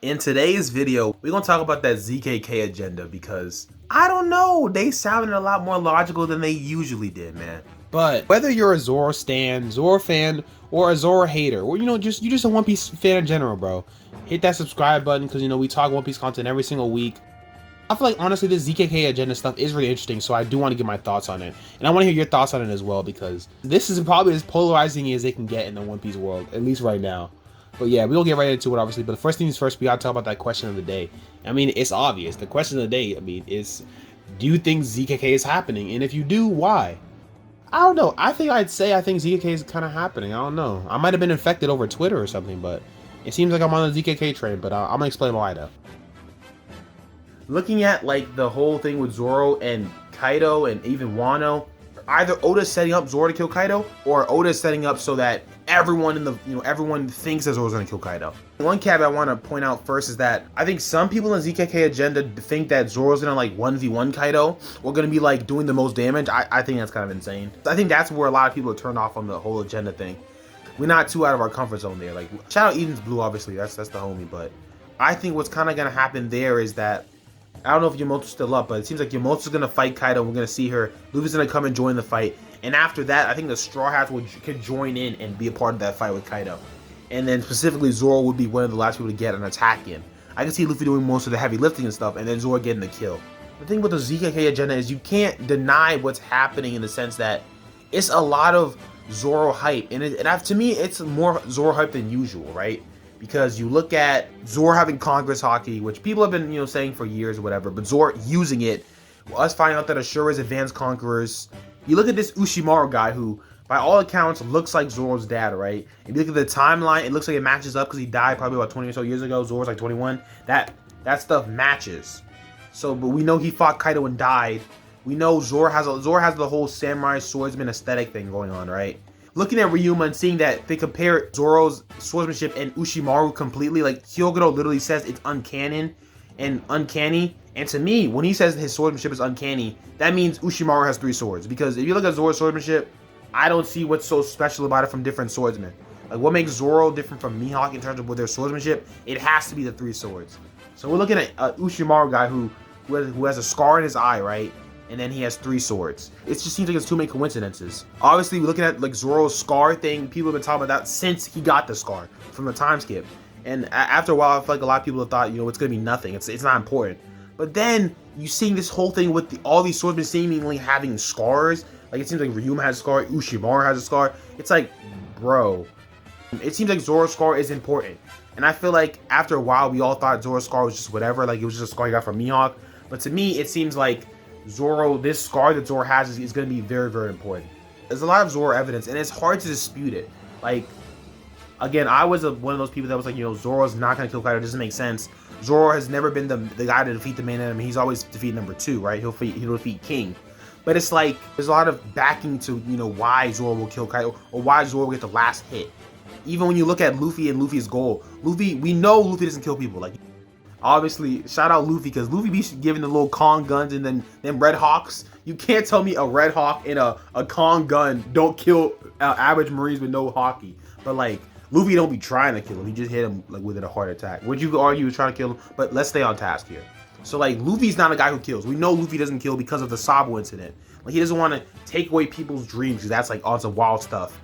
In today's video, we're gonna talk about that ZKK agenda because I don't know, they sounded a lot more logical than they usually did, man. But whether you're a Zoro stan, Zoro fan, or a Zoro hater, or you're just a One Piece fan in general, bro, hit that subscribe button because we talk One Piece content every single week. I feel like honestly this ZKK agenda stuff is really interesting, so I do want to get my thoughts on it, and I want to hear your thoughts on it as well because this is probably as polarizing as they can get in the One Piece world, at least right now. But yeah, we'll get right into it, obviously. But the first things first, we gotta talk about that question of the day. I mean, it's obvious. The question of the day, is, do you think ZKK is happening? And if you do, why? I don't know. I think ZKK is kind of happening. I don't know. I might have been infected over Twitter or something, but it seems like I'm on the ZKK train. But I'm gonna explain why though. Looking at like the whole thing with Zoro and Kaido and even Wano, either Oda's setting up Zoro to kill Kaido, or Oda's setting up so that everyone in the everyone thinks that Zoro's gonna kill Kaido. One caveat I want to point out first is that I think some people in ZKK agenda think that Zoro's gonna like 1v1 Kaido or gonna be like doing the most damage. I think that's kind of insane. I think that's where a lot of people are turned off on the whole agenda thing. We're not too out of our comfort zone there. Like shout out Eden's Blue, obviously that's the homie, but I think what's kind of gonna happen there is that I don't know if Yamoto's still up, but it seems like Yamoto's gonna fight Kaido. We're gonna see her. Luffy's gonna come and join the fight. And after that, I think the Straw Hats could join in and be a part of that fight with Kaido. And then specifically, Zoro would be one of the last people to get an attack in. I can see Luffy doing most of the heavy lifting and stuff, and then Zoro getting the kill. The thing with the ZKK agenda is you can't deny what's happening in the sense that it's a lot of Zoro hype. And to me, it's more Zoro hype than usual, right? Because you look at Zoro having Congress Hockey, which people have been saying for years or whatever, but Zoro using it, us finding out that Ashura's Advanced Conquerors. You look at this Ushimaru guy who, by all accounts, looks like Zoro's dad, right? If you look at the timeline, it looks like it matches up because he died probably about 20 or so years ago. Zoro's like 21. That stuff matches. So, but we know he fought Kaido and died. We know Zoro has the whole samurai swordsman aesthetic thing going on, right? Looking at Ryuma and seeing that they compare Zoro's swordsmanship and Ushimaru completely, like Hyogoro literally says it's uncanny. And to me, when he says his swordsmanship is uncanny, that means Ushimaru has 3 swords. Because if you look at Zoro's swordsmanship, I don't see what's so special about it from different swordsmen. Like what makes Zoro different from Mihawk in terms of with their swordsmanship? It has to be the 3 swords. So we're looking at a Ushimaru guy who has a scar in his eye, right? And then he has 3 swords. It just seems like it's too many coincidences. Obviously, we're looking at like Zoro's scar thing. People have been talking about that since he got the scar from the time skip. And after a while, I feel like a lot of people have thought, it's gonna be nothing. It's not important. But then you seeing this whole thing with all these swordsmen seemingly having scars. Like it seems like Ryuma has a scar, Ushimaru has a scar. It's like, bro, it seems like Zoro's scar is important. And I feel like after a while, we all thought Zoro's scar was just whatever. Like it was just a scar he got from Mihawk. But to me, it seems like this scar that Zoro has is going to be very, very important. There's a lot of Zoro evidence, and it's hard to dispute it. Like, again, I was one of those people that was like, Zoro's not going to kill Kaido. It doesn't make sense. Zoro has never been the guy to defeat the main enemy. He's always defeated number 2, right? He'll defeat King. But it's like, there's a lot of backing to, why Zoro will kill Kaido, or why Zoro will get the last hit. Even when you look at Luffy and Luffy's goal, we know Luffy doesn't kill people. Like, obviously, shout out Luffy, because Luffy be giving the little Kong guns and then them Red Hawks. You can't tell me a Red Hawk and a Kong gun don't kill average Marines with no hockey. But like, Luffy don't be trying to kill him. He just hit him like with a heart attack. Would you argue he was trying to kill him? But let's stay on task here. So like, Luffy's not a guy who kills. We know Luffy doesn't kill because of the Sabo incident. Like he doesn't want to take away people's dreams because that's like all some wild stuff.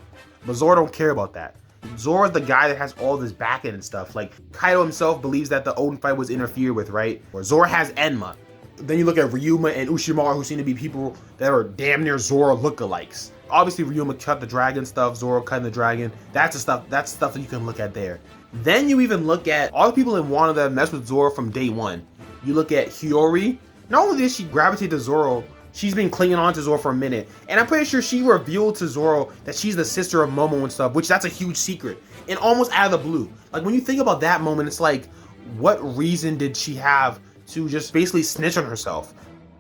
But Zoro don't care about that. Zoro's the guy that has all this backing and stuff. Like Kaido himself believes that the Odin fight was interfered with, right? Or Zoro has Enma. Then you look at Ryuma and Ushimaru, who seem to be people that are damn near Zoro lookalikes. Obviously, Ryuma cut the dragon stuff, Zoro cutting the dragon. That's stuff that you can look at there. Then you even look at all the people in Wano that mess with Zoro from day one. You look at Hiyori. Not only did she gravitate to Zoro, she's been clinging on to Zoro for a minute. And I'm pretty sure she revealed to Zoro that she's the sister of Momo and stuff, which that's a huge secret. And almost out of the blue. Like when you think about that moment, it's like, what reason did she have to just basically snitch on herself?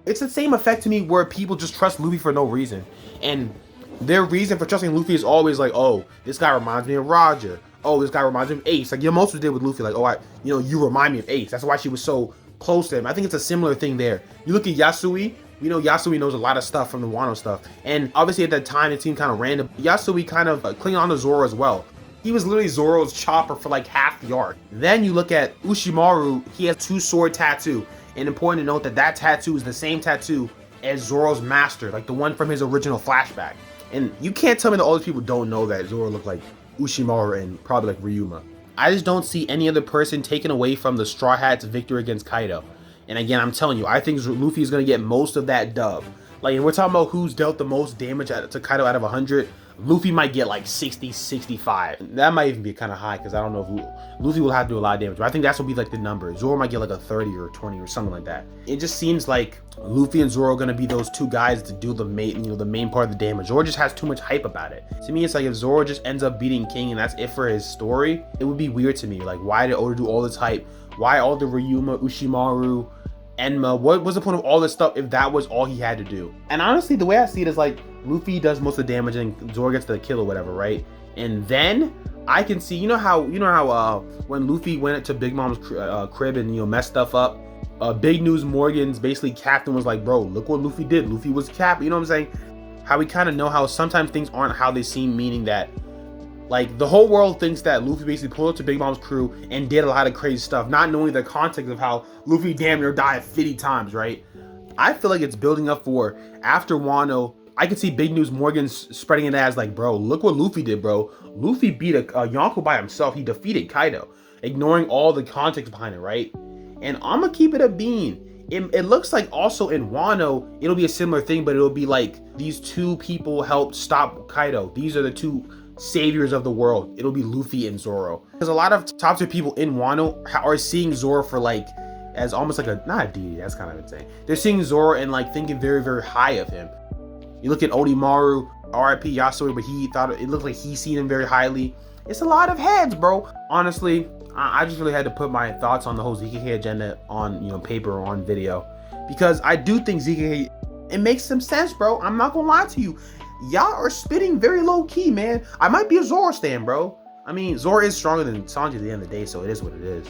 It's the same effect to me where people just trust Luffy for no reason. And their reason for trusting Luffy is always like, oh, this guy reminds me of Roger. Oh, this guy reminds me of Ace. Like Yamato did with Luffy, like, oh, you remind me of Ace. That's why she was so close to him. I think it's a similar thing there. You look at Yasui. We know Yasui knows a lot of stuff from the Wano stuff. And obviously at that time, it seemed kind of random. Yasui kind of clinging on to Zoro as well. He was literally Zoro's chopper for like half the arc. Then you look at Ushimaru, he has 2 sword tattoo. And important to note that that tattoo is the same tattoo as Zoro's master, like the one from his original flashback. And you can't tell me that all these people don't know that Zoro looked like Ushimaru and probably like Ryuma. I just don't see any other person taken away from the Straw Hat's victory against Kaido. And again, I'm telling you, I think Luffy is going to get most of that dub. Like, if we're talking about who's dealt the most damage to Kaido out of 100, Luffy might get like 60, 65. That might even be kind of high because I don't know if Luffy will have to do a lot of damage. But I think that's will be like the number. Zoro might get like a 30 or 20 or something like that. It just seems like Luffy and Zoro are going to be those 2 guys to do the main, the main part of the damage. Zoro just has too much hype about it. To me, it's like if Zoro just ends up beating King and that's it for his story, it would be weird to me. Like, why did Oda do all this hype? Why all the Ryuma, Ushimaru, Enma? What was the point of all this stuff if that was all he had to do? And honestly, the way I see it is like Luffy does most of the damage and Zoro gets the kill or whatever, right? And then I can see, you know how when Luffy went to Big Mom's crib and messed stuff up, Big News Morgan's basically captain was like, bro, look what Luffy did. Luffy was cap. You know what I'm saying? How we kind of know how sometimes things aren't how they seem, meaning that like the whole world thinks that Luffy basically pulled up to Big Mom's crew and did a lot of crazy stuff, not knowing the context of how Luffy damn near died 50 times, right? I feel like it's building up for after Wano. I can see Big News Morgan spreading it as like, bro, look what Luffy did, bro. Luffy beat a Yonko by himself. He defeated Kaido, ignoring all the context behind it, right? And I'm gonna keep it a bean. It looks like also in Wano, it'll be a similar thing, but it'll be like these 2 people helped stop Kaido. These are the 2 saviors of the world. It'll be Luffy and Zoro. Because a lot of top tier people in Wano are seeing Zoro for like, as almost like a, not a deity, that's kind of insane. They're seeing Zoro and like thinking very, very high of him. You look at Onimaru, RIP Yasui, but he thought it looked like he seen him very highly. It's a lot of heads, bro. Honestly, I just really had to put my thoughts on the whole ZKK agenda on paper or on video, because I do think ZKK, it makes some sense, bro. I'm not gonna lie to you. Y'all are spitting very low key, man. I might be a Zoro stan, bro. I mean, Zoro is stronger than Sanji at the end of the day, so it is what it is.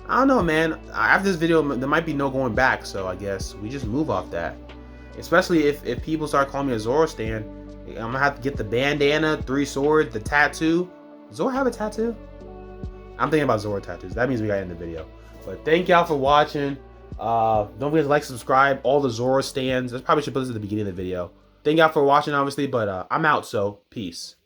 I don't know, man. After this video, there might be no going back, so I guess we just move off that. Especially if people start calling me a Zoro stan, I'm gonna have to get the bandana, 3 swords, the tattoo. Does Zoro have a tattoo? I'm thinking about Zoro tattoos. That means we gotta end the video. But thank y'all for watching. Don't forget to like, subscribe, all the Zoro stands. I probably should put this at the beginning of the video. Thank y'all for watching, obviously, but I'm out, so peace.